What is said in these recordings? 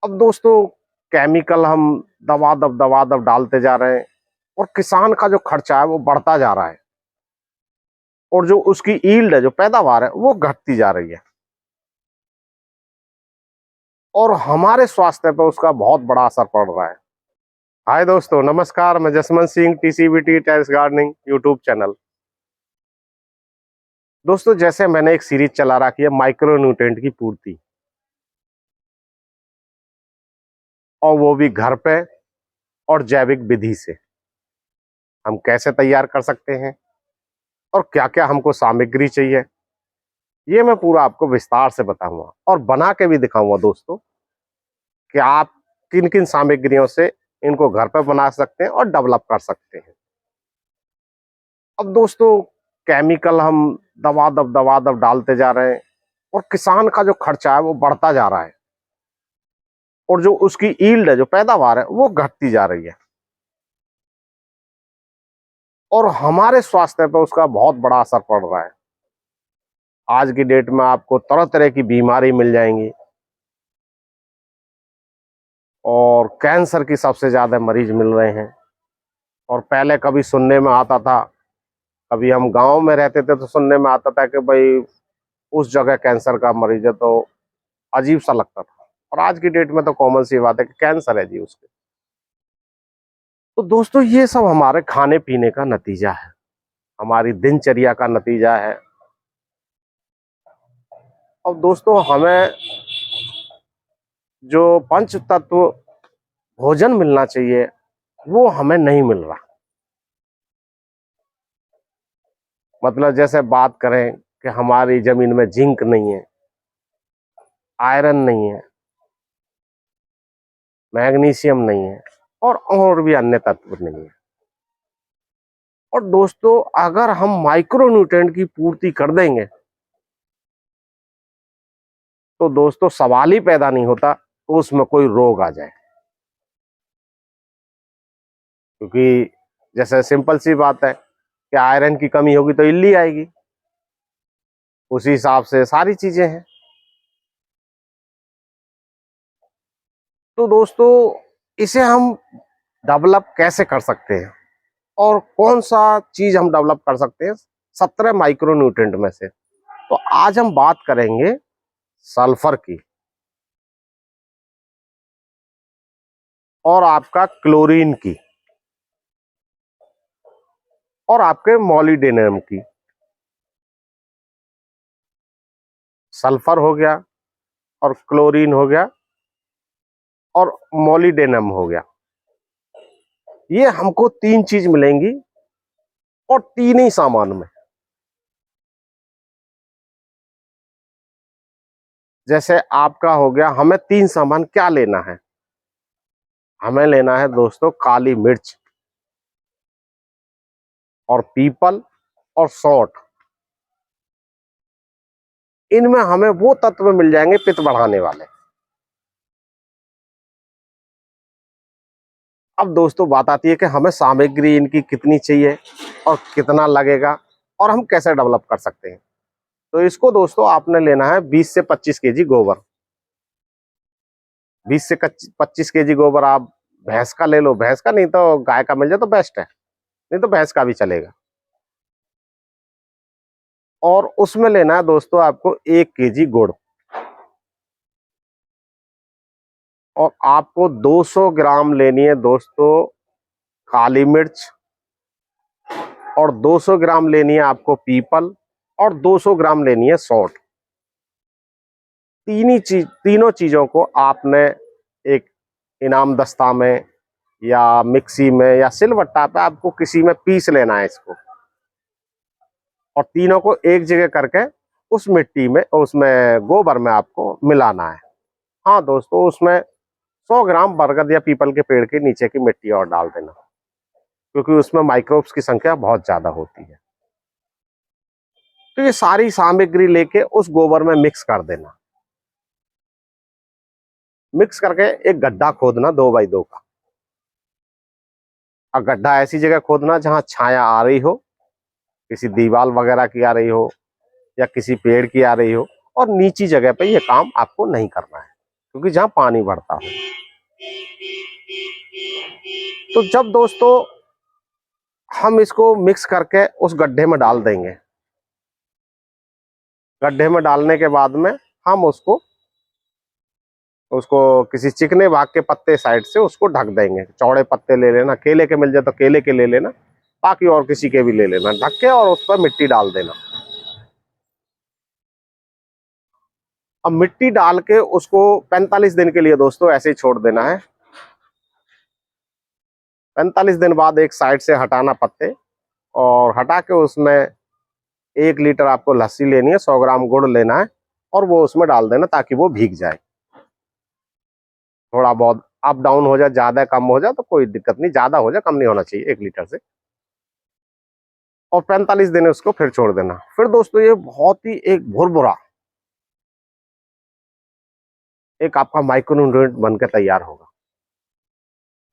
अब दोस्तों केमिकल हम दवा दब डालते जा रहे हैं और किसान का जो खर्चा है वो बढ़ता जा रहा है और जो उसकी ईल्ड है, जो पैदावार है, वो घटती जा रही है और हमारे स्वास्थ्य पर उसका बहुत बड़ा असर पड़ रहा है। हाय दोस्तों, नमस्कार। मैं Jaswant Singh, TCBT terrace gardening YouTube channel. दोस्तों, जैसे मैंने एक सीरीज चला रखी है माइक्रो न्यूट्रिएंट की पूर्ति, और वो भी घर पे और जैविक विधि से हम कैसे तैयार कर सकते हैं और क्या क्या हमको सामग्री चाहिए, ये मैं पूरा आपको विस्तार से बताऊंगा और बना के भी दिखाऊंगा दोस्तों कि आप किन किन सामग्रियों से इनको घर पे बना सकते हैं और डेवलप कर सकते हैं। अब दोस्तों केमिकल हम दवा दब डालते जा रहे हैं और किसान का जो खर्चा है वो बढ़ता जा रहा है और जो उसकी ईल्ड है, जो पैदावार है, वो घटती जा रही है और हमारे स्वास्थ्य पर उसका बहुत बड़ा असर पड़ रहा है। आज की डेट में आपको तरह तरह की बीमारी मिल जाएंगी और कैंसर की सबसे ज्यादा मरीज मिल रहे हैं। और पहले कभी सुनने में आता था, कभी हम गांव में रहते थे तो सुनने में आता था कि भाई उस जगह कैंसर का मरीज है, तो अजीब सा लगता था। और आज की डेट में तो कॉमन सी बात है कि कैंसर है जी उसके। तो दोस्तों ये सब हमारे खाने पीने का नतीजा है, हमारी दिनचर्या का नतीजा है। अब दोस्तों हमें जो पंच तत्व भोजन मिलना चाहिए वो हमें नहीं मिल रहा। मतलब जैसे बात करें कि हमारी जमीन में जिंक नहीं है, आयरन नहीं है, मैग्नीशियम नहीं है और भी अन्य तत्व नहीं है। और दोस्तों अगर हम माइक्रो न्यूट्रिएंट की पूर्ति कर देंगे तो दोस्तों सवाल ही पैदा नहीं होता तो उसमें कोई रोग आ जाए। क्योंकि जैसे सिंपल सी बात है कि आयरन की कमी होगी तो इल्ली आएगी, उसी हिसाब से सारी चीजें हैं। तो दोस्तों इसे हम डेवलप कैसे कर सकते हैं और कौन सा चीज हम डेवलप कर सकते हैं 17 माइक्रो न्यूट्रिएंट में से? तो आज हम बात करेंगे सल्फर की और आपका क्लोरीन की और आपके मॉलिब्डेनम की। सल्फर हो गया और क्लोरीन हो गया और मॉलिब्डेनम हो गया। ये हमको तीन चीज मिलेंगी और तीन ही सामान में। जैसे आपका हो गया, हमें तीन सामान क्या लेना है? हमें लेना है दोस्तों काली मिर्च और पीपल और सौंठ। इनमें हमें वो तत्व मिल जाएंगे पित्त बढ़ाने वाले। अब दोस्तों बात आती है कि हमें सामग्री इनकी कितनी चाहिए और कितना लगेगा और हम कैसे डेवलप कर सकते हैं। तो इसको दोस्तों आपने लेना है 20 से 25 केजी गोबर। 20 से 25 केजी गोबर आप भैंस का ले लो, भैंस का नहीं तो गाय का मिल जाए तो बेस्ट है, नहीं तो भैंस का भी चलेगा। और उसमें लेना है दोस्तों आपको 1 केजी गुड़ और आपको 200 ग्राम लेनी है दोस्तों काली मिर्च और 200 ग्राम लेनी है आपको पीपल और 200 ग्राम लेनी है सौंठ। तीनों चीजों को आपने एक इनाम दस्ता में या मिक्सी में या सिलबट्टा पे आपको किसी में पीस लेना है इसको और तीनों को एक जगह करके उस मिट्टी में, उसमें गोबर में आपको मिलाना है। हाँ दोस्तों, उसमें 100 ग्राम बरगद या पीपल के पेड़ के नीचे की मिट्टी और डाल देना, क्योंकि उसमें माइक्रोब्स की संख्या बहुत ज्यादा होती है। तो ये सारी सामग्री लेके उस गोबर में मिक्स कर देना। मिक्स करके एक गड्ढा खोदना 2x2 का। और गड्ढा ऐसी जगह खोदना जहां छाया आ रही हो, किसी दीवार वगैरह की आ रही हो या किसी पेड़ की आ रही हो, और नीची जगह पे ये काम आपको नहीं करना है। क्योंकि जहां पानी भरता हो। तो जब दोस्तों हम इसको मिक्स करके उस गड्ढे में डाल देंगे, गड्ढे में डालने के बाद में हम उसको उसको किसी चिकने भाग के पत्ते साइड से उसको ढक देंगे। चौड़े पत्ते ले लेना, केले के मिल जाए तो केले के ले लेना, बाकी और किसी के भी ले लेना, ढक के और उस पर मिट्टी डाल देना। अब मिट्टी डाल के उसको 45 दिन के लिए दोस्तों ऐसे ही छोड़ देना है। 45 दिन बाद एक साइड से हटाना पत्ते, और हटा के उसमें 1 लीटर आपको लस्सी लेनी है, 100 ग्राम गुड़ लेना है और वो उसमें डाल देना ताकि वो भीग जाए। थोड़ा बहुत अप डाउन हो जाए, ज्यादा कम हो जाए तो कोई दिक्कत नहीं, ज्यादा हो जाए कम नहीं होना चाहिए 1 लीटर से। और 45 दिन उसको फिर छोड़ देना। फिर दोस्तों ये बहुत ही एक भुरभुरा एक आपका माइक्रोन्यूट्रिएंट बनकर तैयार होगा,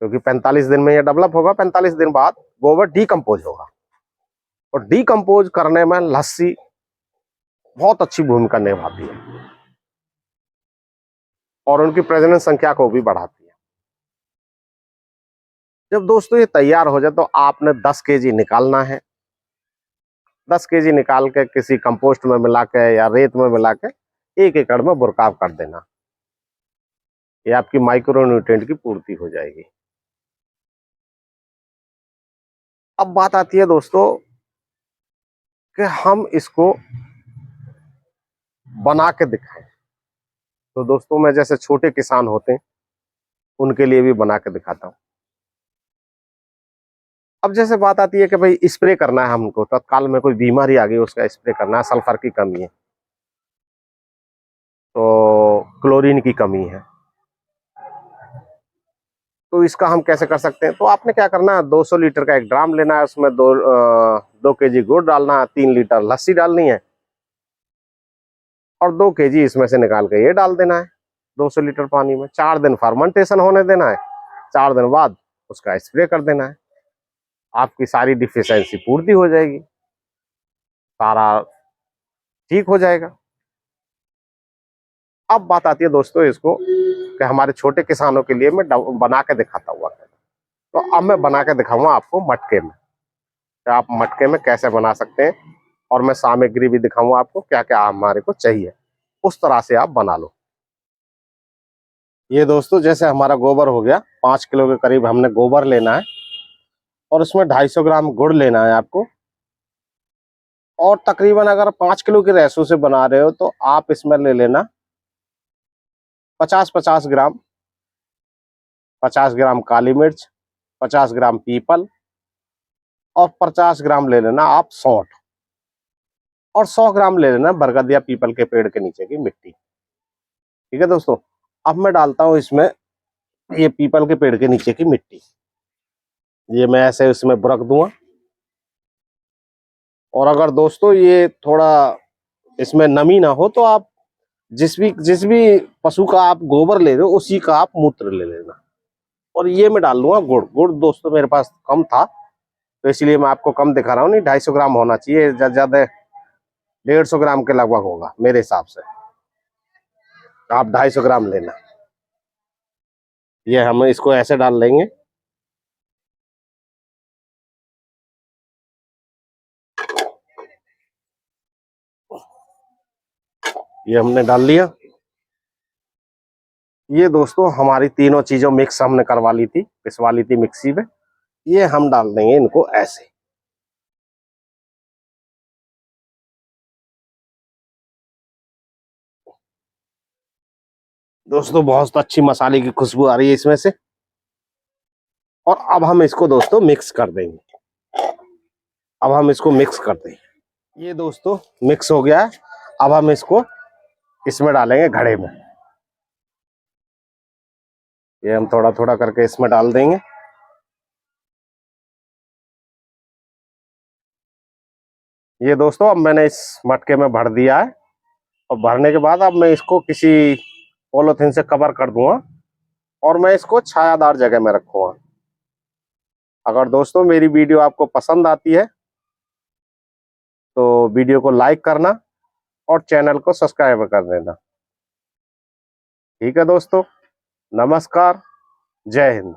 क्योंकि 45 दिन में ये डेवलप होगा। 45 दिन बाद गोबर डीकम्पोज होगा, और डीकम्पोज करने में लस्सी बहुत अच्छी भूमिका निभाती है और उनकी प्रजनन संख्या को भी बढ़ाती है। जब दोस्तों ये तैयार हो जाए तो आपने 10 केजी निकालना है। 10 केजी निकाल के किसी कंपोस्ट में मिला के या रेत में मिला के 1 एकड़ में बुरकाव कर देना। ये आपकी माइक्रोन्यूट्रिएंट की पूर्ति हो जाएगी। अब बात आती है दोस्तों कि हम इसको बना के दिखाएं। तो दोस्तों मैं जैसे छोटे किसान होते हैं उनके लिए भी बना के दिखाता हूं। अब जैसे बात आती है कि भाई स्प्रे करना है हमको, तत्काल में कोई बीमारी आ गई, उसका स्प्रे करना है, सल्फर की कमी है तो क्लोरीन की कमी है, तो इसका हम कैसे कर सकते हैं? तो आपने क्या करना है, 200 लीटर का एक ड्राम लेना है, उसमें 2 केजी गुड़ डालना है, 3 लीटर लस्सी डालनी है और 2 केजी इसमें से निकाल के ये डाल देना है 200 लीटर पानी में। 4 दिन फर्मेंटेशन होने देना है, 4 दिन बाद उसका स्प्रे कर देना है। आपकी सारी डिफिशियंसी पूर्ति हो जाएगी, सारा ठीक हो जाएगा। अब बात आती है दोस्तों इसको कि हमारे छोटे किसानों के लिए मैं बना के दिखाता हुआ, तो अब मैं बना के दिखाऊंगा आपको मटके में, कि आप मटके में कैसे बना सकते हैं, और मैं सामग्री भी दिखाऊंगा आपको क्या क्या हमारे को चाहिए, उस तरह से आप बना लो। ये दोस्तों जैसे हमारा गोबर हो गया, 5 किलो के करीब हमने गोबर लेना है और उसमें 250 ग्राम गुड़ लेना है आपको। और तकरीबन अगर 5 किलो के रेशो से बना रहे हो तो आप इसमें ले लेना 50-50 ग्राम, 50 ग्राम काली मिर्च, 50 ग्राम पीपल और 50 ग्राम ले लेना आप सौंठ, और 100 ग्राम ले लेना बरगद या पीपल के पेड़ के नीचे की मिट्टी। ठीक है दोस्तों, अब मैं डालता हूं इसमें ये पीपल के पेड़ के नीचे की मिट्टी, ये मैं ऐसे इसमें बुरक दूंगा। और अगर दोस्तों ये थोड़ा इसमें नमी ना हो तो आप जिस भी पशु का आप गोबर ले रहे हो उसी का आप मूत्र ले लेना। और ये मैं डाल लूंगा गुड़। गुड़ दोस्तों मेरे पास कम था तो इसलिए मैं आपको कम दिखा रहा हूँ, नहीं 250 ग्राम होना चाहिए, ज्यादा 150 ग्राम के लगभग होगा मेरे हिसाब से, आप 250 ग्राम लेना। ये हम इसको ऐसे डाल लेंगे। ये हमने डाल लिया। ये दोस्तों हमारी तीनों चीजों मिक्स हमने करवा ली थी, पिसवा ली थी मिक्सी में। ये हम डाल देंगे इनको ऐसे। दोस्तों बहुत अच्छी मसाले की खुशबू आ रही है इसमें से। और अब हम इसको दोस्तों मिक्स कर देंगे। अब हम इसको मिक्स कर देंगे। ये दोस्तों मिक्स हो गया है। अब हम इसको इसमें डालेंगे घड़े में। ये हम थोड़ा थोड़ा करके इसमें डाल देंगे। ये दोस्तों अब मैंने इस मटके में भर दिया है, और भरने के बाद अब मैं इसको किसी पॉलीथिन से कवर कर दूंगा और मैं इसको छायादार जगह में रखूंगा। अगर दोस्तों मेरी वीडियो आपको पसंद आती है तो वीडियो को लाइक करना और चैनल को सब्सक्राइब कर देना। ठीक है दोस्तों, नमस्कार, जय हिंद।